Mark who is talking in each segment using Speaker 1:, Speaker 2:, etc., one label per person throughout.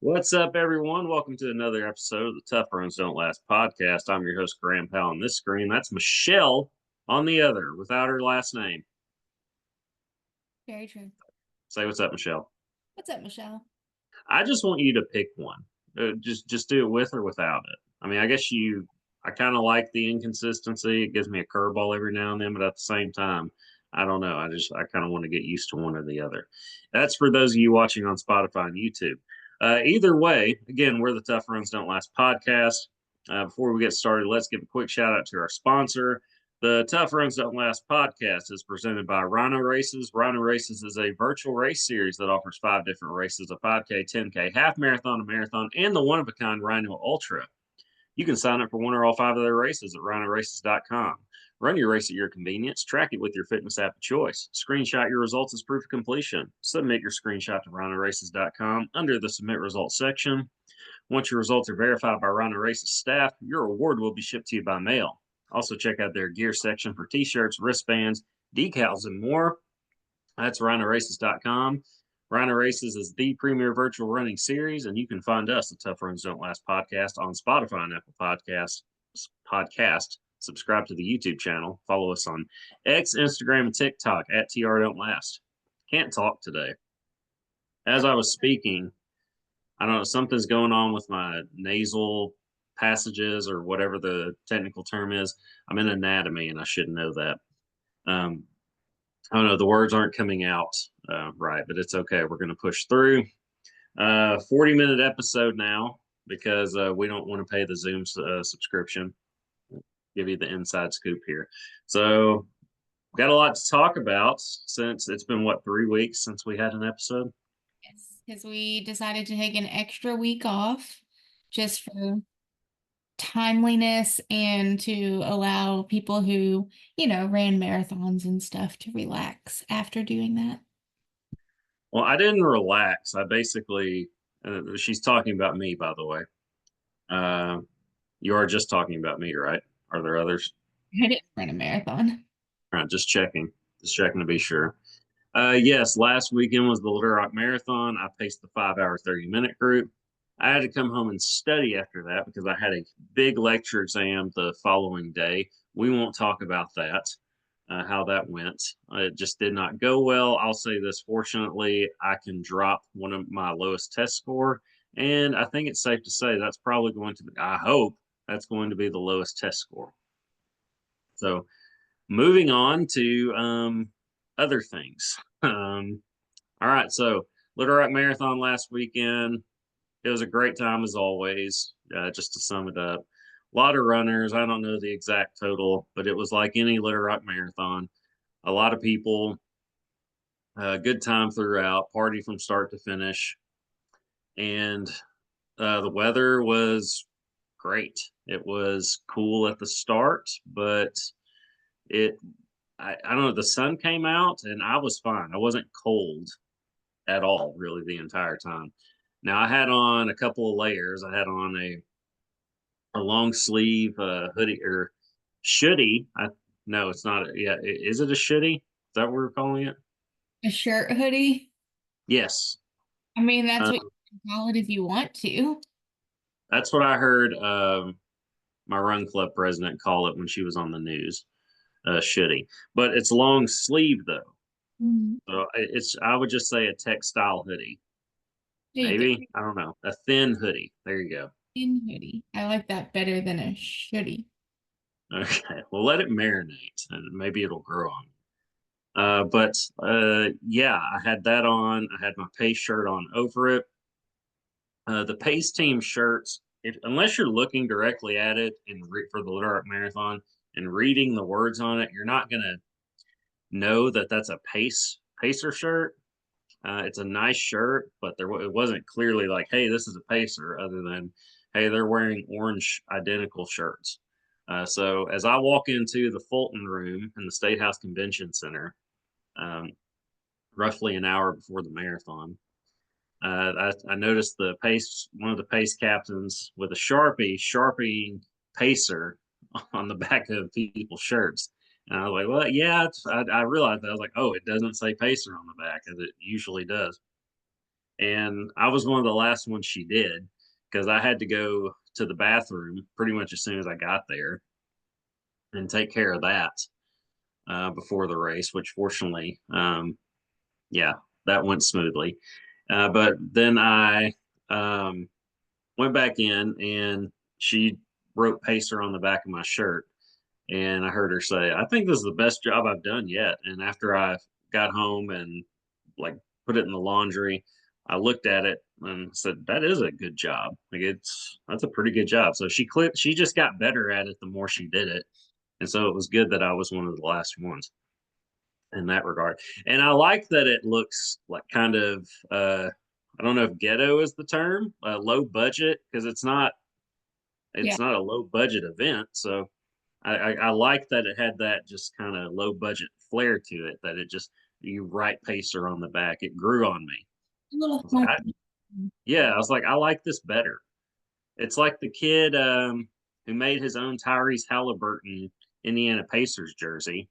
Speaker 1: What's up, everyone? Welcome to another episode of the Tough Runs Don't Last podcast. I'm your host, Graham Powell, on this screen. That's Michelle on the other, without her last name.
Speaker 2: Very true.
Speaker 1: Say what's up, Michelle.
Speaker 2: What's up, Michelle?
Speaker 1: I just want you to pick one. Just do it with or without it. I mean, I kind of like the inconsistency. It gives me a curveball every now and then, but at the same time, I don't know. I kind of want to get used to one or the other. That's for those of you watching on Spotify and YouTube. Either way, again, we're the Tough Runs Don't Last podcast. Before we get started, let's give a quick shout out to our sponsor. The Tough Runs Don't Last podcast is presented by Rhino Races. Rhino Races is a virtual race series that offers 5 different races: a 5K, 10K, half marathon, a marathon, and the one of a kind Rhino Ultra. You can sign up for one or all 5 of their races at rhinoraces.com. Run your race at your convenience. Track it with your fitness app of choice. Screenshot your results as proof of completion. Submit your screenshot to rhinoraces.com under the Submit Results section. Once your results are verified by Rhino Races staff, your award will be shipped to you by mail. Also, check out their gear section for t-shirts, wristbands, decals, and more. That's rhinoraces.com. Rhino Races is the premier virtual running series, and you can find us, the Tough Runs Don't Last podcast, on Spotify and Apple Podcast. Subscribe to the YouTube channel. Follow us on X, Instagram, and TikTok at TR Don't Last. Can't talk today. As I was speaking, I don't know, something's going on with my nasal passages or whatever the technical term is. I'm in anatomy, and I should know that. Um, I don't know, the words aren't coming out right, but it's okay. We're going to push through. 40-minute episode now because we don't want to pay the Zoom subscription. Give you the inside scoop here. So, got a lot to talk about since it's been, what, 3 weeks since we had an episode?
Speaker 2: Yes, because we decided to take an extra week off just for timeliness and to allow people who, ran marathons and stuff to relax after doing that.
Speaker 1: Well, I didn't relax. I basically, she's talking about me, by the way. Uh, you are just talking about me, right? Are there others?
Speaker 2: I didn't run a marathon.
Speaker 1: All right, just checking to be sure. Yes, last weekend was the Little Rock Marathon. I paced the 5 hour, 30-minute group. I had to come home and study after that because I had a big lecture exam the following day. We won't talk about that, how that went. It just did not go well. I'll say this: fortunately, I can drop one of my lowest test score. And I think it's safe to say that's probably going to be, I hope that's going to be the lowest test score. So moving on to other things. All right, so Little Rock Marathon last weekend. It was a great time as always. Just to sum it up, a lot of runners. I don't know the exact total, but it was like any Little Rock Marathon. A lot of people. Good time throughout. Party from start to finish, and the weather was great. It was cool at the start, but it I don't know, the sun came out and I was fine. I wasn't cold at all, really, the entire time. Now I had on a couple of layers. I had on a long sleeve hoodie or shoodie. No, it's not. Yeah, is it a shoodie? Is that what we're calling it?
Speaker 2: A shirt hoodie.
Speaker 1: Yes.
Speaker 2: I mean, that's
Speaker 1: Um,
Speaker 2: what you can call it if you want to.
Speaker 1: that's what I heard my run club president call it when she was on the news. Shoodie, but it's long sleeve though.
Speaker 2: Mhm.
Speaker 1: So it's, I would just say, a textile hoodie.
Speaker 2: There you go.
Speaker 1: Maybe, I don't know, a thin hoodie. There you go.
Speaker 2: In hoodie. I like that better than a shouldy.
Speaker 1: Okay, well, let it marinate and maybe it'll grow on me. But yeah, I had that on. I had my Pace shirt on over it. The Pace team shirts, unless you're looking directly at it and for the Little Rock Marathon and reading the words on it, you're not gonna know that that's a Pacer shirt. It's a nice shirt, but it wasn't clearly like, hey, this is a Pacer, other than, hey, they're wearing orange identical shirts. So as I walk into the Fulton room in the State House Convention Center, um, roughly an hour before the marathon, I noticed one of the pace captains with a sharpie pacer on the back of people's shirts. And I was like, well, yeah, I realized that. I was like, oh, it doesn't say pacer on the back as it usually does. And I was one of the last ones she did because I had to go to the bathroom pretty much as soon as I got there and take care of that before the race, which fortunately, yeah, that went smoothly. But then I um, went back in and she wrote Pacer on the back of my shirt. And I heard her say, I think this is the best job I've done yet. And after I got home and like put it in the laundry, I looked at it and said, that is a good job. Like that's a pretty good job. So she just got better at it the more she did it. And so it was good that I was one of the last ones in that regard. And I like that it looks like kind of I don't know if ghetto is the term, low budget, because
Speaker 2: Yeah.
Speaker 1: it's not a low budget event. So I like that it had that just kind of low budget flair to it, that it just you write Pacer on the back. It grew on me.
Speaker 2: A little
Speaker 1: I was like,
Speaker 2: home.
Speaker 1: yeah, I was like, I like this better. It's like the kid who made his own Tyrese Halliburton Indiana Pacers jersey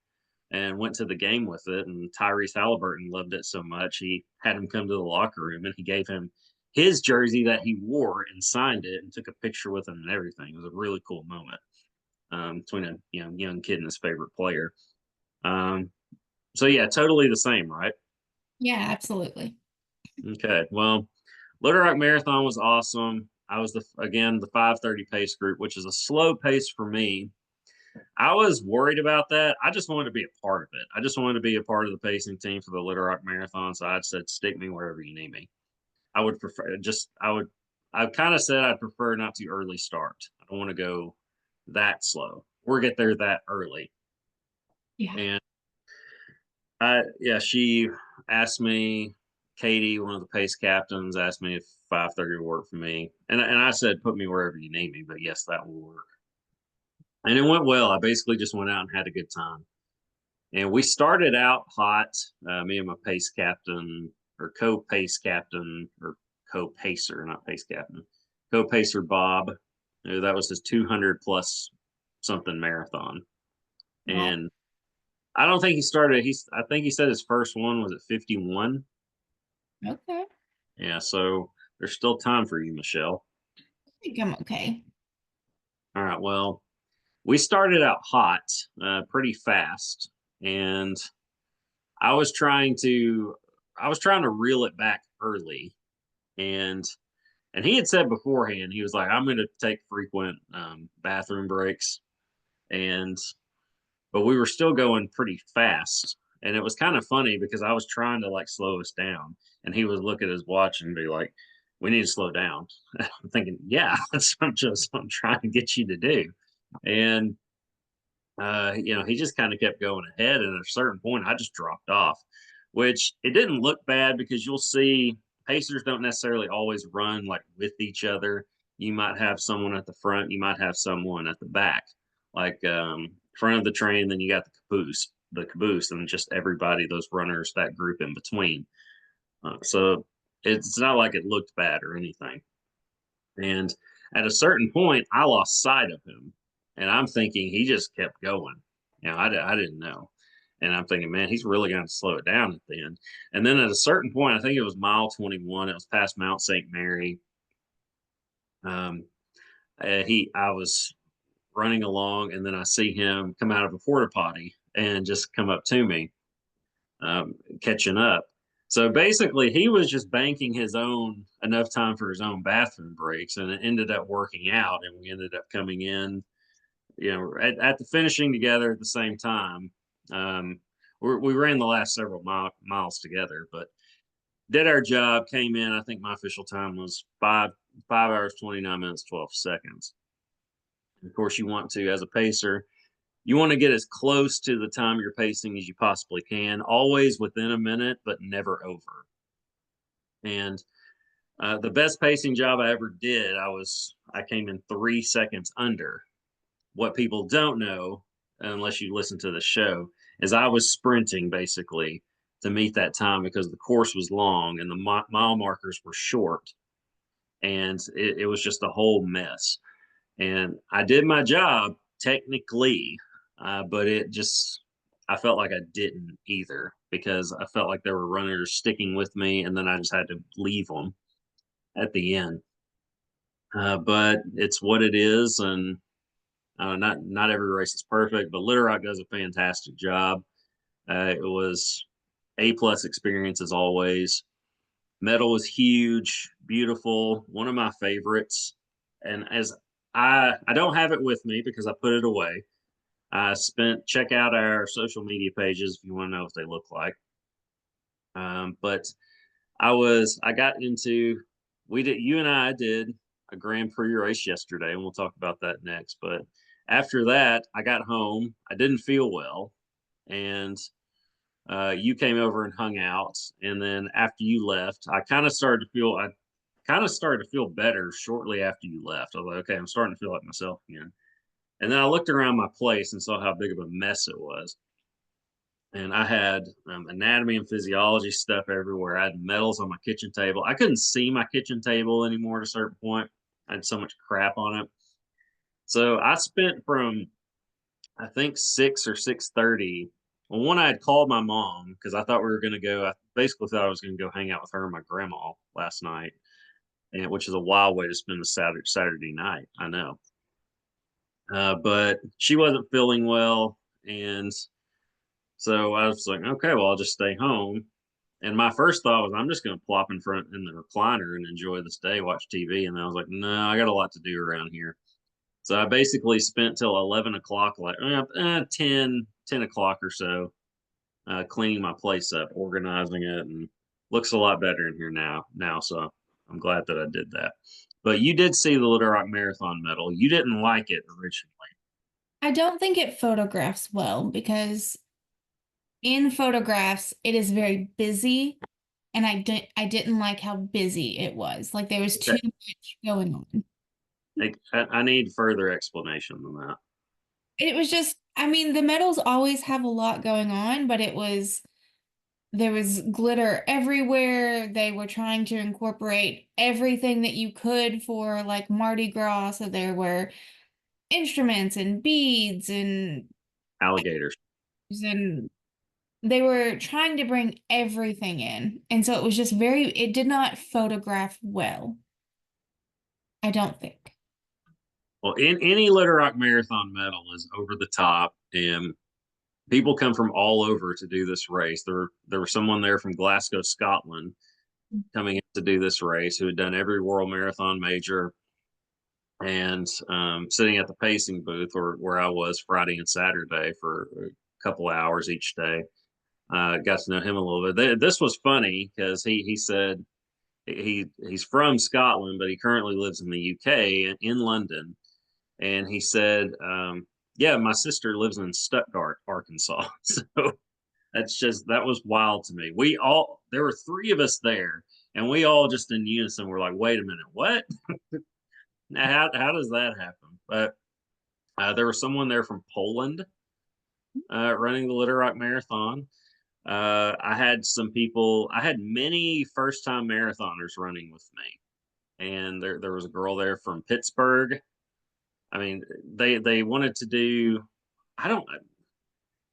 Speaker 1: and went to the game with it. And Tyrese Halliburton loved it so much, he had him come to the locker room and he gave him his jersey that he wore and signed it and took a picture with him and everything. It was a really cool moment between a young kid and his favorite player. Um, so yeah, totally the same, right?
Speaker 2: Yeah, absolutely.
Speaker 1: Okay. Well, Little Rock Marathon was awesome. I was the 5:30 pace group, which is a slow pace for me. I was worried about that. I just wanted to be a part of it. I just wanted to be a part of the pacing team for the Little Rock Marathon. So I said, stick me wherever you need me. I would prefer I kind of said I'd prefer not to early start. I don't want to go that slow or get there that early.
Speaker 2: Yeah.
Speaker 1: And yeah, she asked me, Katie, one of the pace captains, asked me if 5:30 would work for me. And I said, put me wherever you need me, but yes, that will work. And it went well. I basically just went out and had a good time. And we started out hot, me and my pace captain or co-pace captain or co-pacer, not pace captain, co-pacer Bob. That was his 200 plus something marathon.
Speaker 2: Wow.
Speaker 1: And I don't think he started, I think he said his first one was at 51.
Speaker 2: Okay.
Speaker 1: Yeah, so there's still time for you, Michelle.
Speaker 2: I think I'm okay.
Speaker 1: All right, well, we started out hot, pretty fast, and I was trying to I was trying to reel it back early, and he had said beforehand he was like, I'm going to take frequent bathroom breaks, and but we were still going pretty fast, and it was kind of funny because I was trying to like slow us down, and he would look at his watch and be like, "We need to slow down." I'm thinking, "Yeah, that's what I'm trying to get you to do," and he just kind of kept going ahead. And at a certain point, I just dropped off, which it didn't look bad because you'll see pacers don't necessarily always run like with each other. You might have someone at the front, you might have someone at the back, like front of the train. Then you got the caboose, and just everybody, those runners, that group in between. So it's not like it looked bad or anything. And at a certain point, I lost sight of him. And I'm thinking he just kept going. I didn't know. And I'm thinking, man, he's really going to slow it down at the end. And then at a certain point, I think it was mile 21, it was past Mount St. Mary. Um, I was running along, and then I see him come out of a porta potty and just come up to me, catching up. So basically, he was just banking his own enough time for his own bathroom breaks, and it ended up working out. And we ended up coming in, at the finishing together at the same time. Um, we ran the last several miles together, but did our job. Came in. I think my official time was 5 hours 29 minutes 12 seconds. Of course, you want to, as a pacer, you want to get as close to the time you're pacing as you possibly can, always within a minute, but never over. And the best pacing job I ever did, I came in 3 seconds under. What people don't know, unless you listen to the show, is I was sprinting basically to meet that time because the course was long and the mile markers were short, and it was just a whole mess. And I did my job technically, but I felt like I didn't either because I felt like there were runners sticking with me, and then I just had to leave them at the end. But it's what it is, and not every race is perfect, but Little Rock does a fantastic job. It was A+ experience as always. Medal was huge, beautiful, one of my favorites. And as I don't have it with me because I put it away. I spent check out our social media pages if you want to know what they look like. But I got into we did you and I did a Grand Prix race yesterday, and we'll talk about that next. But after that, I got home. I didn't feel well, and you came over and hung out. And then after you left, I kind of started to feel better shortly after you left. I was like, okay, I'm starting to feel like myself again. And then I looked around my place and saw how big of a mess it was. And I had anatomy and physiology stuff everywhere. I had medals on my kitchen table. I couldn't see my kitchen table anymore at a certain point. I had so much crap on it. So I spent from I think 6 or 6:30. Well, one I had called my mom because I thought we were going to go. I basically thought I was going to go hang out with her and my grandma last night, and which is a wild way to spend a Saturday night. I know, but she wasn't feeling well, and so I was like, okay, well, I'll just stay home. And my first thought was, I'm just going to plop in front in the recliner and enjoy this day, watch TV. And I was like, no, I got a lot to do around here. So I basically spent till 11 o'clock, like 10 o'clock or so, cleaning my place up, organizing it, and looks a lot better in here now. So I'm glad that I did that. But you did see the Little Rock Marathon medal. You didn't like it originally.
Speaker 2: I don't think it photographs well because in photographs it is very busy, and I didn't like how busy it was. Like there was too
Speaker 1: Okay.
Speaker 2: much going on.
Speaker 1: I need further explanation than that.
Speaker 2: It was just, I mean, the medals always have a lot going on, but there was glitter everywhere. They were trying to incorporate everything that you could for like Mardi Gras. So there were instruments and beads
Speaker 1: Alligators.
Speaker 2: and they were trying to bring everything in. And so it was just it did not photograph well, I don't think.
Speaker 1: Well, in any Little Rock Marathon medal is over the top, and people come from all over to do this race. There was someone there from Glasgow, Scotland, coming in to do this race who had done every World Marathon major, and sitting at the pacing booth where I was Friday and Saturday for a couple of hours each day. Got to know him a little bit. This was funny because he said he's from Scotland, but he currently lives in the UK in London. And he said, "Yeah, my sister lives in Stuttgart, Arkansas." So that was wild to me. There were three of us there, and we all just in unison were like, "Wait a minute, what? Now, how does that happen?" But there was someone there from Poland running the Little Rock Marathon. I had many first time marathoners running with me, and there was a girl there from Pittsburgh. I mean, they wanted to do. I don't.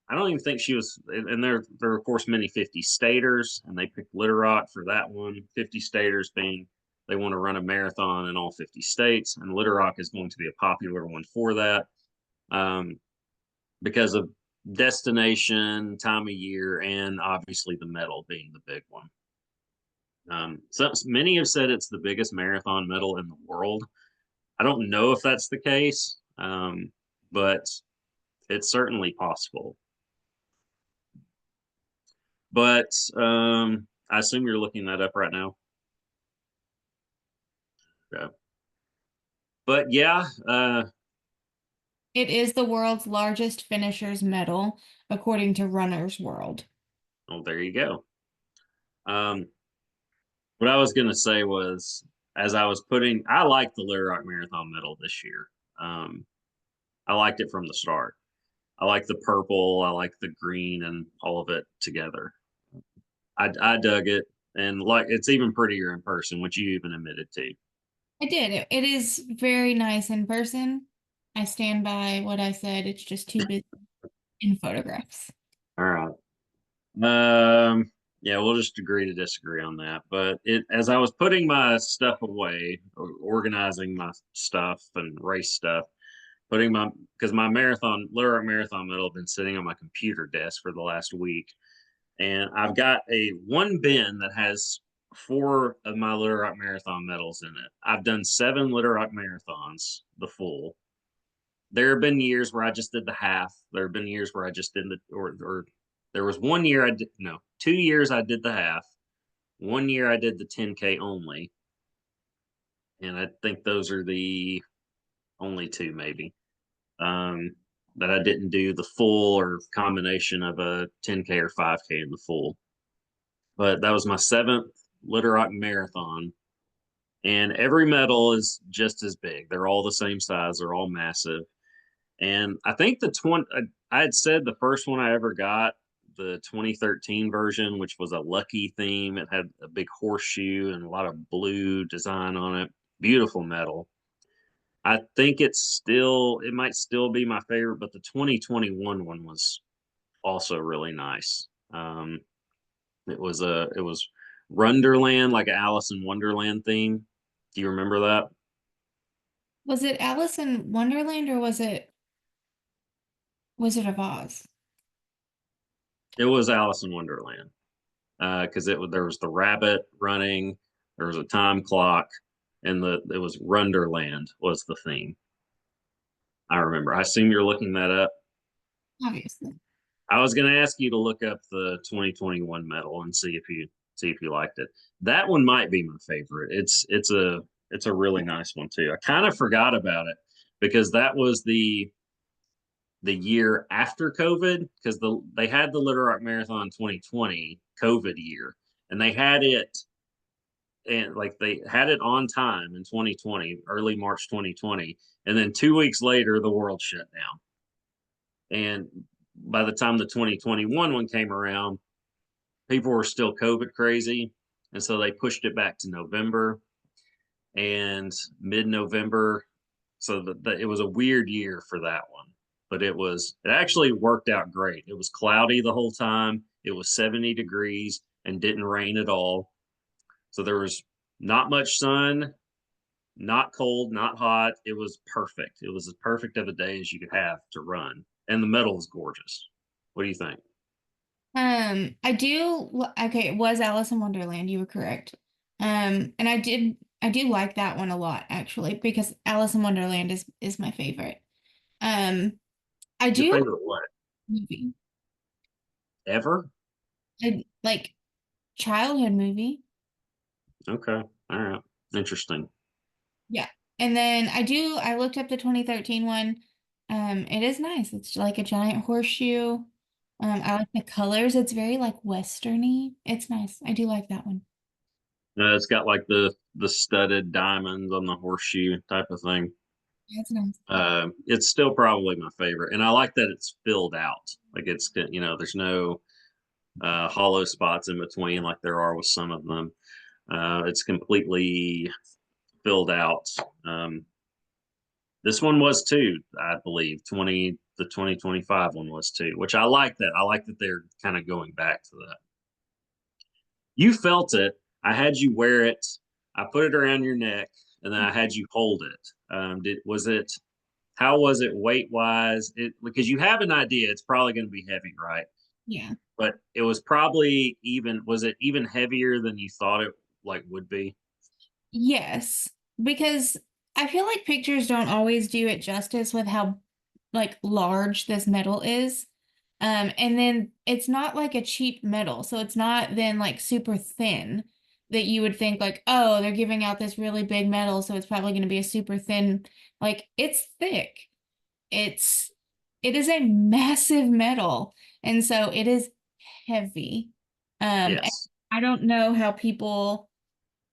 Speaker 1: I don't even think she was. And there are of course many 50 staters, and they picked Little Rock for that one. 50 staters being they want to run a marathon in all 50 states, and Little Rock is going to be a popular one for that um, because of destination, time of year, and obviously the medal being the big one. So many have said it's the biggest marathon medal in the world. I don't know if that's the case, but it's certainly possible. But I assume you're looking that up right now. Yeah. But yeah,
Speaker 2: It is the world's largest finishers medal, according to Runner's World.
Speaker 1: well, there you go. Um, what I was going to say was, as I was I liked the Little Rock Marathon medal this year. Um, I liked it from the start. I like the purple, I like the green, and all of it together. I dug it, and like it's even prettier in person, which you even admitted to.
Speaker 2: I did. It is very nice in person. I stand by what I said. It's just too busy in photographs.
Speaker 1: All right. Um, yeah, we'll just agree to disagree on that. But it as I was putting my stuff away, or organizing my stuff and race stuff, putting my because my marathon Little Rock Marathon medal have been sitting on my computer desk for the last week, and I've got a one bin that has four of my Little Rock Marathon medals in it. I've done seven Little Rock marathons, the full. There have been years where I just did the half. There have been years where I just did the or there was one year I did no, 2 years I did the half. One year I did the 10K only. And I think those are the only two maybe. Um that I didn't do the full or combination of a 10K or 5K in the full. But that was my seventh Little Rock Marathon. And every medal is just as big. They're all the same size. They're all massive. And I think I had said the first one I ever got, the 2013 version, which was a lucky theme. It had a big horseshoe and a lot of blue design on it. Beautiful metal. I think it might still be my favorite, but the 2021 one was also really nice. It was Runderland, like an Alice in Wonderland theme. Do you remember that?
Speaker 2: Was it Alice in Wonderland or was it Wizard of Oz?
Speaker 1: It was Alice in Wonderland. Because there was the rabbit running, there was a time clock, and it was Runderland was the theme. I remember. I assume you're looking that up.
Speaker 2: Obviously.
Speaker 1: I was going to ask you to look up the 2021 medal and see if you liked it. That one might be my favorite. It's a really nice one too. I kind of forgot about it because that was the year after COVID because they had the Little Rock Marathon 2020 COVID year, and they had it on time in 2020, early March 2020, and then 2 weeks later the world shut down. And by the time the 2021 one came around, people were still COVID crazy, and so they pushed it back to November and mid-November. So it was a weird year for that one, but it actually worked out great. It was cloudy the whole time. It was 70 degrees and didn't rain at all. So there was not much sun, not cold, not hot. It was perfect. It was as perfect of a day as you could have to run. And the metal is gorgeous. What do you think?
Speaker 2: Okay, it was Alice in Wonderland, you were correct. And I do like that one a lot actually because Alice in Wonderland is my favorite. Um, I
Speaker 1: Your
Speaker 2: do like
Speaker 1: favorite what?
Speaker 2: the movie.
Speaker 1: Ever?
Speaker 2: I like childhood movie.
Speaker 1: Okay. All right. Interesting.
Speaker 2: Yeah. And then I looked up the 2013 one. It is nice. It's like a giant horseshoe. I like the colors. It's very like westerny. It's nice. I do like that one.
Speaker 1: It's got like the studded diamonds on the horseshoe type of thing.
Speaker 2: Yeah, it's nice.
Speaker 1: It's still probably my favorite, and I like that it's filled out. Like there's no hollow spots in between like there are with some of them. It's completely filled out. Um, this one was too, I believe. The 2025 one was too, which I like that. I like that they're kind of going back to that. You felt it. I had you wear it. I put it around your neck, and then I had you hold it. Did was it? How was it weight wise? It because you have an idea it's probably going to be heavy, right?
Speaker 2: Yeah.
Speaker 1: But it was probably even. Was it even heavier than you thought it like would be?
Speaker 2: Yes, because I feel like pictures don't always do it justice with how like large this metal is. And then it's not like a cheap metal, so it's not then like super thin that you would think like, oh, they're giving out this really big metal, so it's probably going to be a super thin. Like it's thick. It's it is a massive metal, and so it is heavy. And
Speaker 1: Yes.
Speaker 2: I don't know how people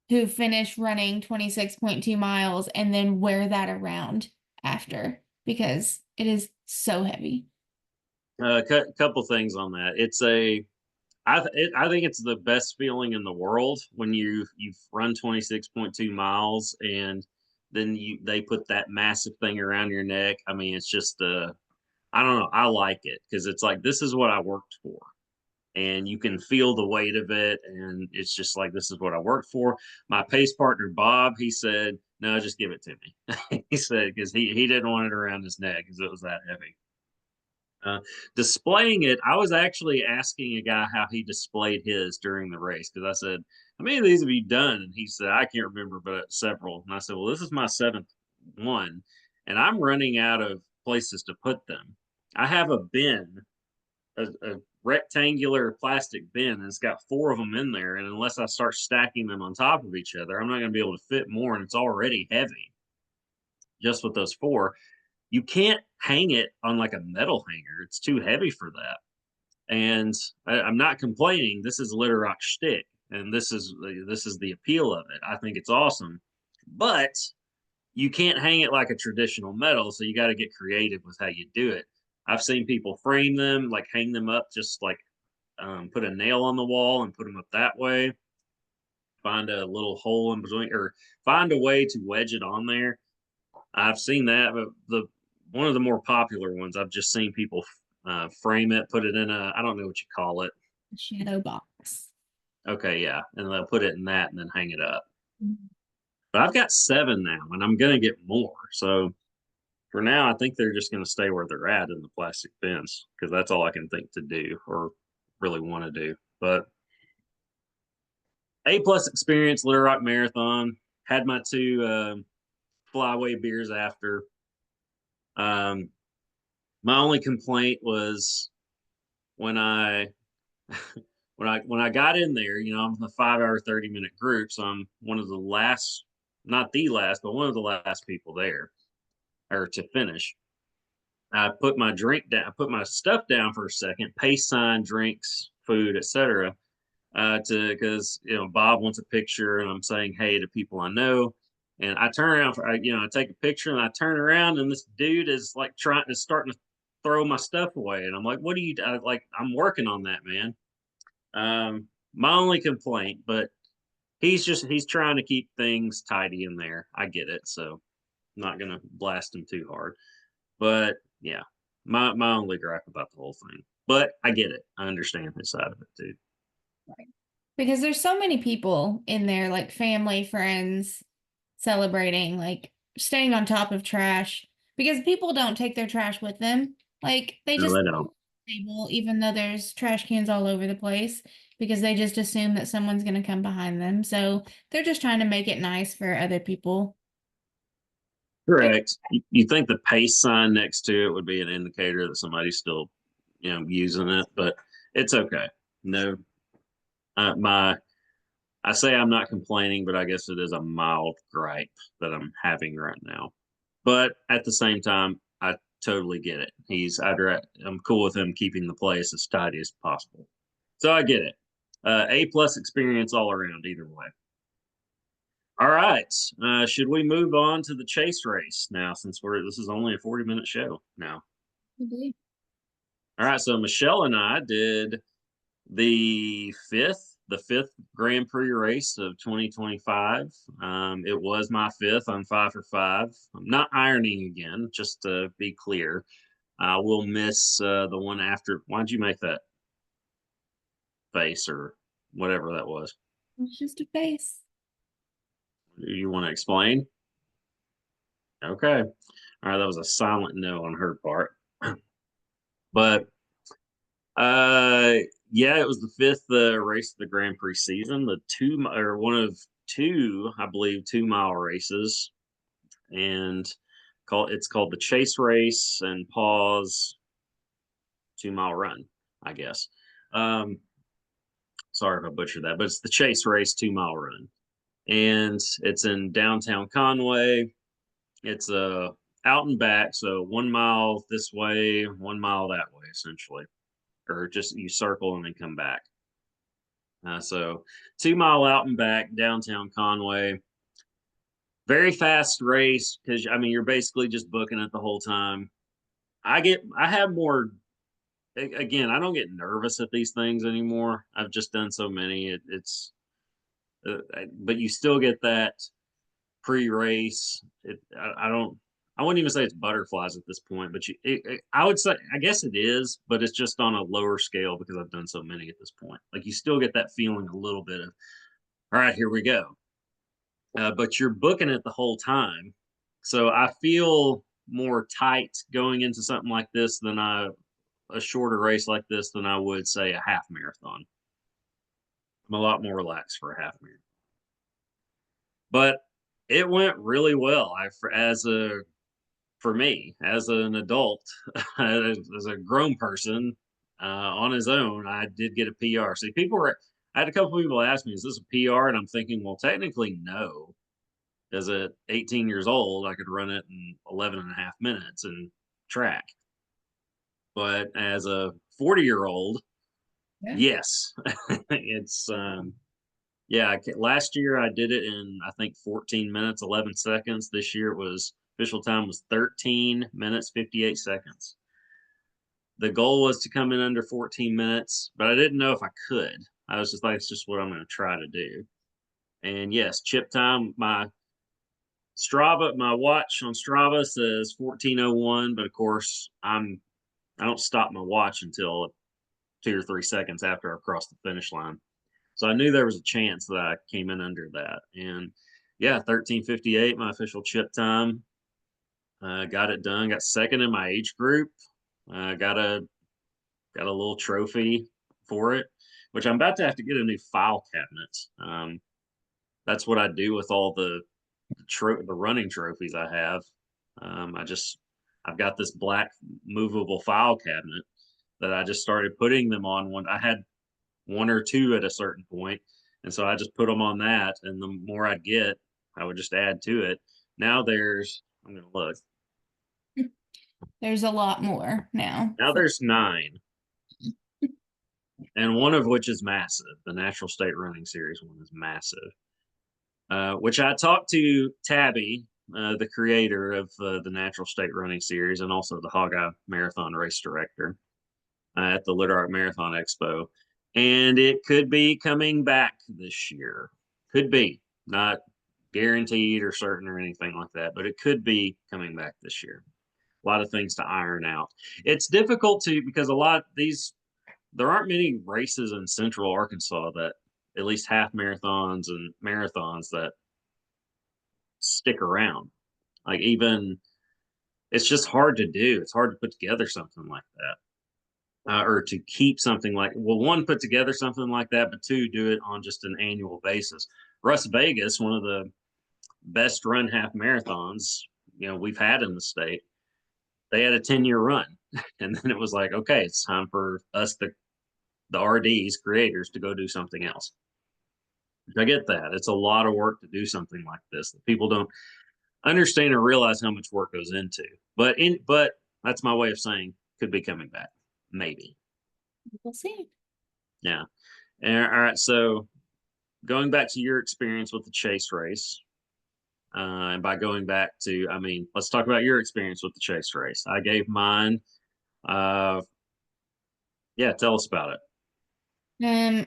Speaker 2: who finish running 26.2 miles and then wear that around after because it is so heavy.
Speaker 1: Couple things on that. I think it's the best feeling in the world when you've run 26.2 miles and then they put that massive thing around your neck. I mean, it's just I don't know. I like it because it's like this is what I worked for, and you can feel the weight of it, and it's just like this is what I worked for. My pace partner Bob, he said, "No, just give it to me." He said because he didn't want it around his neck because it was that heavy. Uh, Displaying it, I was actually asking a guy how he displayed his during the race because I said, "How many of these have you done?" And he said, "I can't remember, but several." And I said, "Well, this is my seventh one, and I'm running out of places to put them. I have a bin, a rectangular plastic bin, and it's got four of them in there. And unless I start stacking them on top of each other, I'm not going to be able to fit more. And it's already heavy just with those four. You can't hang it on like a metal hanger. It's too heavy for that." And I'm not complaining. This is Litter Rock shtick, and this is the appeal of it. I think it's awesome, but you can't hang it like a traditional metal, so you got to get creative with how you do it. I've seen people frame them, like hang them up, just like put a nail on the wall and put them up that way. Find a little hole in between, or find a way to wedge it on there. I've seen that, but the one of the more popular ones I've just seen people frame it, put it in a I don't know what you call it.
Speaker 2: Shadow box.
Speaker 1: Okay, yeah, and they'll put it in that and then hang it up.
Speaker 2: Mhm.
Speaker 1: But I've got 7 now, and I'm gonna get more. So for now, I think they're just gonna stay where they're at in the plastic bins because that's all I can think to do or really want to do. But A plus experience, Little Rock Marathon. Had my 2 flyway beers after. Um, my only complaint was when I when I got in there, I'm a 5 hour, 30-minute group, so I'm one of the last, not the last, but one of the last people there or to finish. I put my drink down, I put my stuff down for a second, pace sign, drinks, food, etc. To because Bob wants a picture, and I'm saying hey to people I know, and I turn around I take a picture, and I turn around, and this dude is like starting to throw my stuff away, and I'm like, what are you like? I'm working on that, man. My only complaint, but he's trying to keep things tidy in there. I get it, so I'm not gonna blast him too hard. But yeah, my only gripe about the whole thing. But I get it. I understand his side of it too.
Speaker 2: Right. Because there's so many people in there, like family, friends, celebrating, like staying on top of trash. Because people don't take their trash with them. Like they
Speaker 1: No,
Speaker 2: just
Speaker 1: they don't.
Speaker 2: table, even though there's trash cans all over the place, because they just assume that someone's going to come behind them. So they're just trying to make it nice for other people. Which,
Speaker 1: Correct. You think the pace sign next to it would be an indicator that somebody's still, using it, but it's okay. No, my I say I'm not complaining, but I guess it is a mild gripe that I'm having right now. But at the same time, I totally get it. I'm cool with him keeping the place as tidy as possible. So I get it. A plus experience all around, either way. All right. Should we move on to the chase race now, since this is only a 40-minute show now? All right. So Michelle and I did the fifth Grand Prix race of 2025. It was my fifth. I'm 5 for 5. I'm not ironing again, just to be clear. I will miss the one after. Why'd you make that face or whatever that was?
Speaker 2: it's just a face.
Speaker 1: You want to explain? Okay. All right. That was a silent no on her part. But uh, yeah, it was the fifth race of the Grand Prix season. Or one of two, I believe, 2 mile races, and it's called the Chase Race and Pause 2 mile run, I guess. Um, Sorry if I butchered that, but it's the Chase Race 2 mile run, and it's in downtown Conway. It's out and back, so 1 mile this way, 1 mile that way, essentially, or just you circle and then come back. So 2 mile out and back downtown Conway. Very fast race because I mean you're basically just booking it the whole time. I have more again. I don't get nervous at these things anymore. I've just done so many. But you still get that pre-race. I don't. I wouldn't even say it's butterflies at this point, but I would say, I guess it is, but it's just on a lower scale because I've done so many at this point. Like you still get that feeling a little bit of, all right, here we go. But you're booking it the whole time. So I feel more tight going into something like this a shorter race like this than I would say a half marathon. I'm a lot more relaxed for a half marathon. But it went really well. For me as an adult, as a grown person on his own, I did get a PR. See, I had a couple people ask me, "Is this a PR?" And I'm thinking, well, technically, no. Because at 18 years old, I could run it in 11 and a half minutes and track. But as a 40-year-old,
Speaker 2: Yeah.
Speaker 1: yes, it's yeah. Last year I did it in I think 14 minutes 11 seconds. This year it was official time was 13 minutes 58 seconds. The goal was to come in under 14 minutes, but I didn't know if I could. I was just like, it's just what I'm going to try to do. And yes, chip time. My watch on Strava says 14:01, but of course I don't stop my watch until 2 or 3 seconds after I cross the finish line. So I knew there was a chance that I came in under that. And yeah, 13:58, my official chip time. Got it done. Got second in my age group. Got a little trophy for it, which I'm about to have to get a new file cabinet. That's what I do with all the running trophies I have. Um, I just I've got this black movable file cabinet that I just started putting them on when I had one or two at a certain point, and so I just put them on that, and the more I'd get, I would just add to it. Now I'm gonna look.
Speaker 2: There's a lot more now.
Speaker 1: Now there's 9, and one of which is massive. The Natural State Running Series one is massive. Which I talked to Tabby, the creator of the Natural State Running Series, and also the Hogeye Marathon race director at the Little Art Marathon Expo, and it could be coming back this year. Could be, not guaranteed or certain or anything like that, but it could be coming back this year. A lot of things to iron out. It's difficult to because there aren't many races in Central Arkansas that at least half marathons and marathons that stick around. Like even it's just hard to do. It's hard to put together something like that, or to keep something like well, one put together something like that, but two do it on just an annual basis. Russ Vegas, one of the best run half marathons we've had in the state, they had a 10-year run, and then it was like, okay, it's time for us, the RDs creators, to go do something else. I get that. It's a lot of work to do something like this that people don't understand or realize how much work goes into. But that's my way of saying could be coming back. Maybe.
Speaker 2: We'll see.
Speaker 1: Yeah. All right. So going back to your experience with the chase race, and by going back to, I mean, let's talk about your experience with the chase race. I gave mine. Uh, yeah, tell us about it.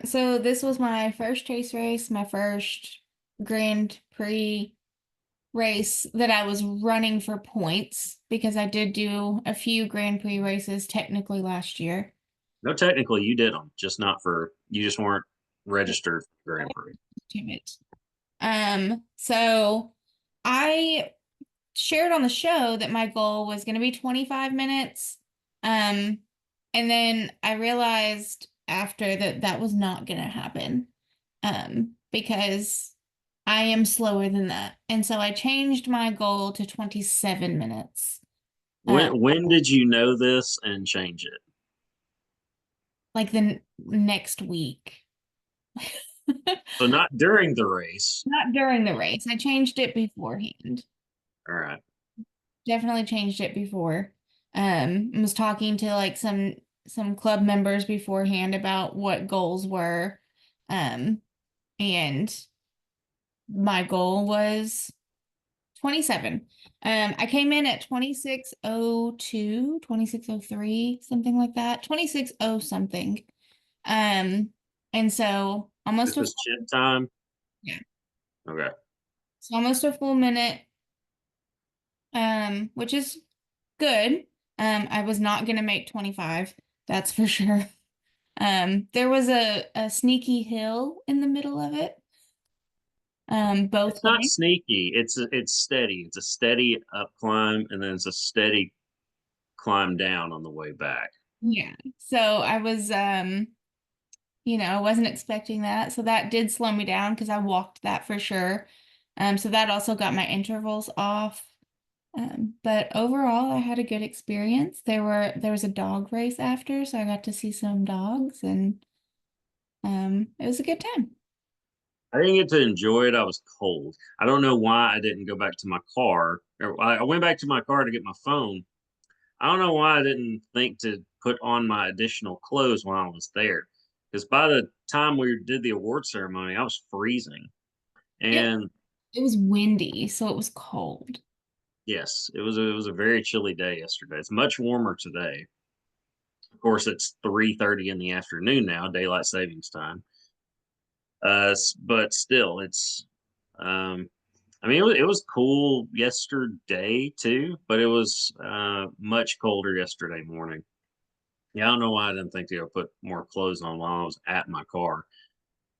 Speaker 2: So this was my first chase race, my first Grand Prix race that I was running for points because I did do a few Grand Prix races technically last year.
Speaker 1: No, technically you did them, just not for you just weren't registered for Grand Prix.
Speaker 2: Damn it. So I shared on the show that my goal was going to be 25 minutes. Um, and then I realized after that that was not going to happen. Because I am slower than that. And so I changed my goal to 27 minutes.
Speaker 1: When did you know this and change it?
Speaker 2: Like the next week.
Speaker 1: So not during the race.
Speaker 2: Not during the race. I changed it beforehand.
Speaker 1: All right.
Speaker 2: Definitely changed it before. Was talking to like some club members beforehand about what goals were. And my goal was 27. I came in at 26:02, 26:03, something like that. 26:0 something. And so
Speaker 1: This is chip time.
Speaker 2: yeah.
Speaker 1: Okay.
Speaker 2: So almost a full minute which is good. I was not gonna make 25, that's for sure. There was a sneaky hill in the middle of it, both
Speaker 1: It's not
Speaker 2: ways.
Speaker 1: sneaky. It's steady. It's a steady up climb, and then it's a steady climb down on the way back.
Speaker 2: Yeah. So I was, I wasn't expecting that. So that did slow me down because I walked that for sure. So that also got my intervals off. But overall, I had a good experience. There was a dog race after, so I got to see some dogs, and it was a good time.
Speaker 1: I didn't get to enjoy it. I was cold. I don't know why I didn't go back to my car. I went back to my car to get my phone. I don't know why I didn't think to put on my additional clothes while I was there. Because by the time we did the award ceremony, I was freezing.
Speaker 2: It
Speaker 1: And
Speaker 2: it was windy, so it was cold.
Speaker 1: yes, it was a very chilly day yesterday. It's much warmer today. Of course, it's 3:30 in the afternoon now, daylight savings time. But still, um, I mean, it was cool yesterday too, but it was much colder yesterday morning. Yeah, I don't know why I didn't think to go put more clothes on while I was at my car.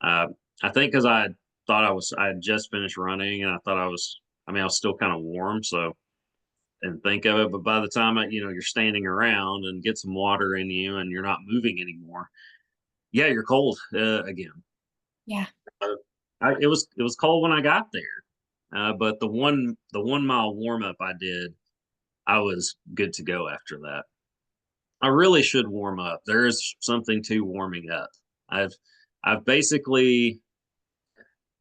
Speaker 1: Uh, I think because I had just finished running and I thought I mean, I was still kind of warm, so didn't think of it. But by the time you're standing around and get some water in you and you're not moving anymore, yeah, you're cold again.
Speaker 2: Yeah.
Speaker 1: Uh, it was cold when I got there, but the 1 mile warm up I did, I was good to go after that. I really should warm up. There is something to warming up. I've I've basically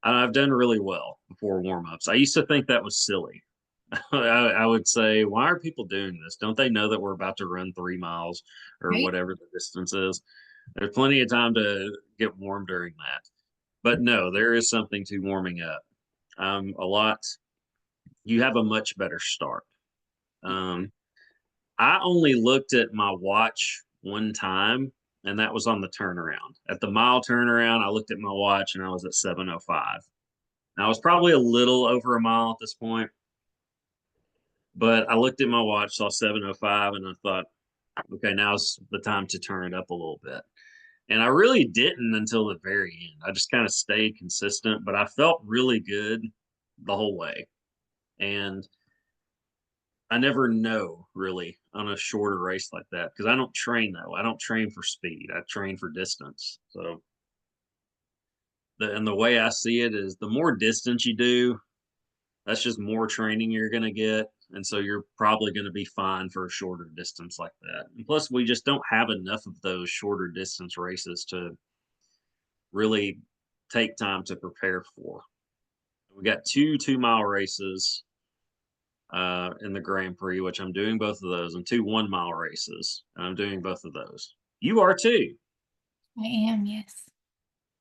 Speaker 1: I've done really well before warm ups. I used to think that was silly. I would say, why are people doing this? Don't they know that we're about to run 3 miles or
Speaker 2: Right?
Speaker 1: whatever the distance is? There's plenty of time to get warm during that. But no, there is something to warming up. A lot. You have a much better start. Um, I only looked at my watch one time, and that was on the turnaround. At the mile turnaround, I looked at my watch and I was at 7:05. Now, I was probably a little over a mile at this point, but I looked at my watch, saw 7:05, and I thought, okay, now's the time to turn it up a little bit. And I really didn't until the very end. I just kind of stayed consistent, but I felt really good the whole way. And I never know really on a shorter race like that because I don't train though. I don't train for speed. I train for distance. So the way I see it is the more distance you do, that's just more training you're going to get. And so you're probably going to be fine for a shorter distance like that. And plus, we just don't have enough of those shorter distance races to really take time to prepare for. We got 2 2 mile races in the Grand Prix, which I'm doing both of those, and 2 1 mile races, and I'm doing both of those. You are too.
Speaker 2: I am, yes.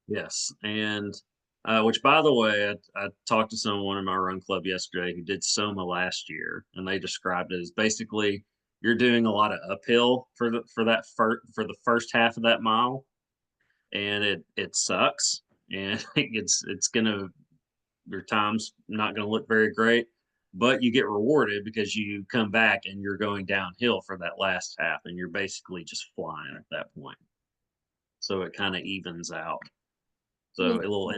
Speaker 1: Yes. And which, by the way, I talked to someone in my run club yesterday who did Soma last year, and they described it as basically you're doing a lot of uphill for the first half of that mile, and it sucks, and it's gonna your time's not gonna look very great, but you get rewarded because you come back and you're going downhill for that last half, and you're basically just flying at that point. So it kind of evens out. So
Speaker 2: Well,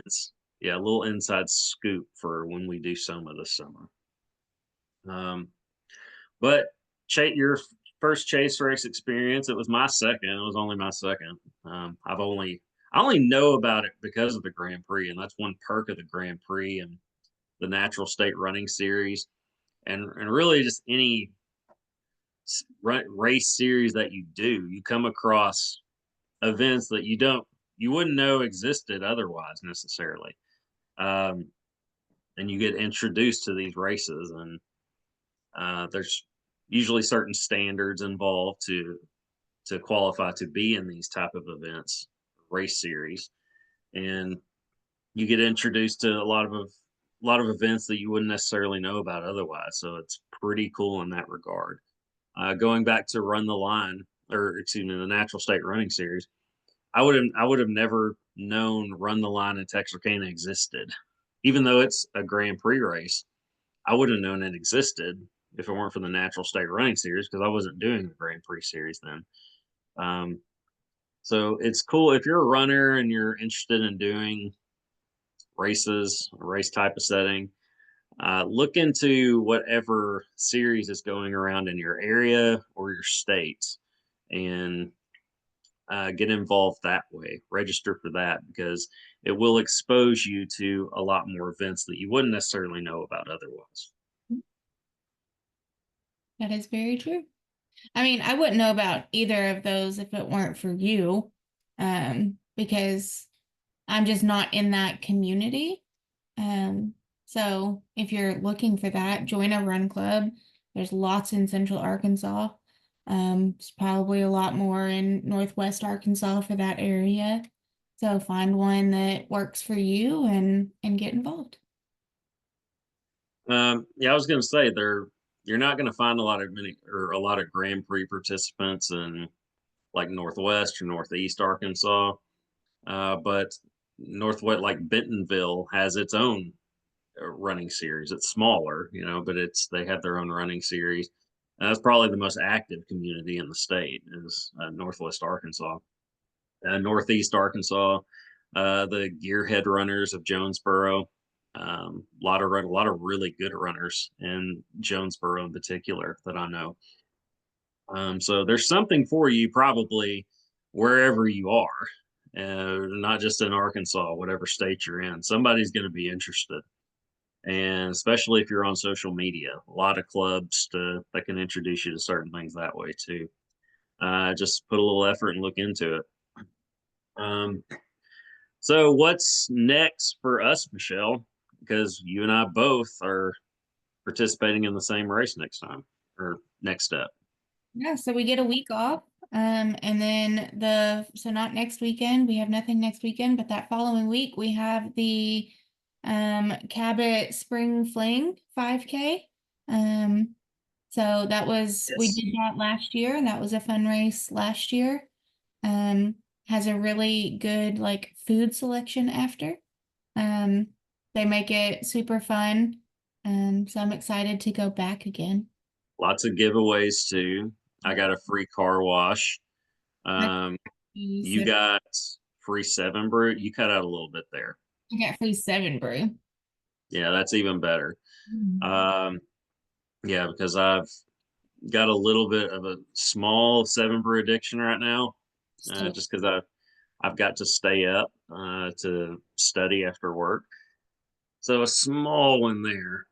Speaker 1: yeah, a little inside scoop for when we do Soma this summer. Um, but your first chase race experience, it was my second. It was only my second. I only know about it because of the Grand Prix, and that's one perk of the Grand Prix and the Natural State Running Series, and really just any race series that you do. You come across events that you wouldn't know existed otherwise necessarily. Um, and you get introduced to these races, and there's usually certain standards involved to qualify to be in these type of events, race series, and you get introduced to a lot of events that you wouldn't necessarily know about otherwise. So it's pretty cool in that regard. Going back to Run the Line, or excuse me, the Natural State Running Series, I would have never known Run the Line in Texarkana existed, even though it's a Grand Prix race. I would have known it existed if it weren't for the Natural State Running Series, because I wasn't doing the Grand Prix series then. Um, so it's cool if you're a runner and you're interested in doing races, a race type of setting. Look into whatever series is going around in your area or your state, and get involved that way. Register for that because it will expose you to a lot more events that you wouldn't necessarily know about otherwise.
Speaker 2: That is very true. I mean, I wouldn't know about either of those if it weren't for you, because I'm just not in that community. Um, so if you're looking for that, join a run club. There's lots in Central Arkansas. It's probably a lot more in Northwest Arkansas for that area. So find one that works for you and get involved.
Speaker 1: Yeah, I was going to say you're not going to find a lot of many or a lot of Grand Prix participants in like Northwest or Northeast Arkansas, but Northwest, like Bentonville, has its own running series. It's smaller, but they have their own running series. And that's probably the most active community in the state is Northwest Arkansas. Northeast Arkansas, the Gearhead Runners of Jonesboro. A lot of really good runners in Jonesboro in particular that I know. So there's something for you probably wherever you are, not just in Arkansas, whatever state you're in. Somebody's going to be interested, and especially if you're on social media, a lot of clubs that can introduce you to certain things that way too. Just put a little effort and look into it. Um, so what's next for us, Michelle? Because you and I both are participating in the same race next time or next step.
Speaker 2: Yeah, so we get a week off. And then so not next weekend, we have nothing next weekend, but that following week we have the Cabot Spring Fling 5K. So we
Speaker 1: Yes.
Speaker 2: did that last year, and that was a fun race last year. Um, has a really good like food selection after. Um, they make it super fun. So I'm excited to go back again.
Speaker 1: Lots of giveaways too. I got a free car wash.
Speaker 2: I
Speaker 1: Um, you got free seven brew. You cut out a little bit there.
Speaker 2: got free 7 brew.
Speaker 1: Yeah, that's even better.
Speaker 2: Mm.
Speaker 1: Um, yeah, because I've got a little bit of a small seven brew addiction right now,
Speaker 2: So
Speaker 1: just because I've got to stay up to study after work. So a small one there.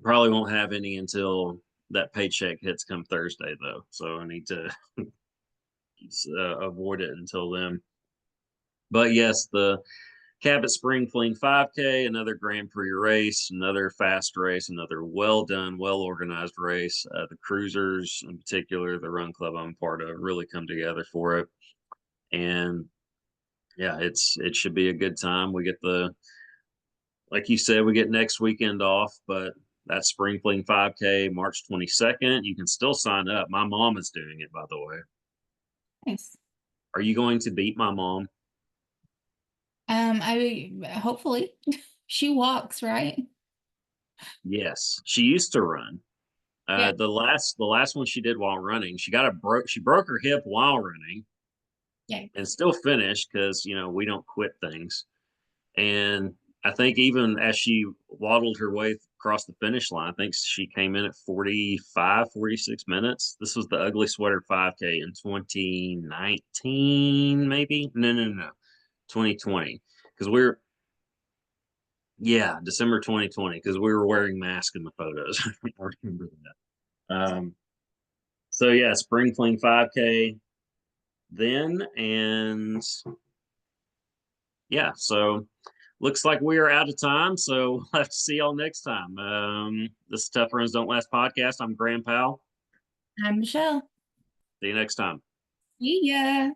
Speaker 1: Probably won't have any until that paycheck hits come Thursday, though. So I need to avoid it until then. But yes, the Cabot Spring Fling 5K, another Grand Prix race, another fast race, another well done, well organized race. The cruisers, in particular, the run club I'm part of, really come together for it. And yeah, it should be a good time. We get like you said, we get next weekend off, but that Spring Fling 5K, March 22nd, you can still sign up. My mom is doing it, by the way.
Speaker 2: nice.
Speaker 1: Are you going to beat my mom?
Speaker 2: I hopefully she walks, right?
Speaker 1: Yes, she used to run.
Speaker 2: Yeah.
Speaker 1: The last one she did while running, she broke her hip while running
Speaker 2: Yeah.
Speaker 1: and still finished because we don't quit things. And I think even as she waddled her way across the finish line, I think she came in at 45, 46 minutes. This was the Ugly Sweater 5K in 2019, maybe? No. 2020. Because December 2020, because we were wearing masks in the photos. I remember that. So yeah, Spring Fling 5K then. And yeah, so looks like we are out of time. So we'll have to see y'all next time. This is Tough Runs Don't Last podcast. I'm Graham Powell.
Speaker 2: I'm Michelle.
Speaker 1: See you next time.
Speaker 2: See ya.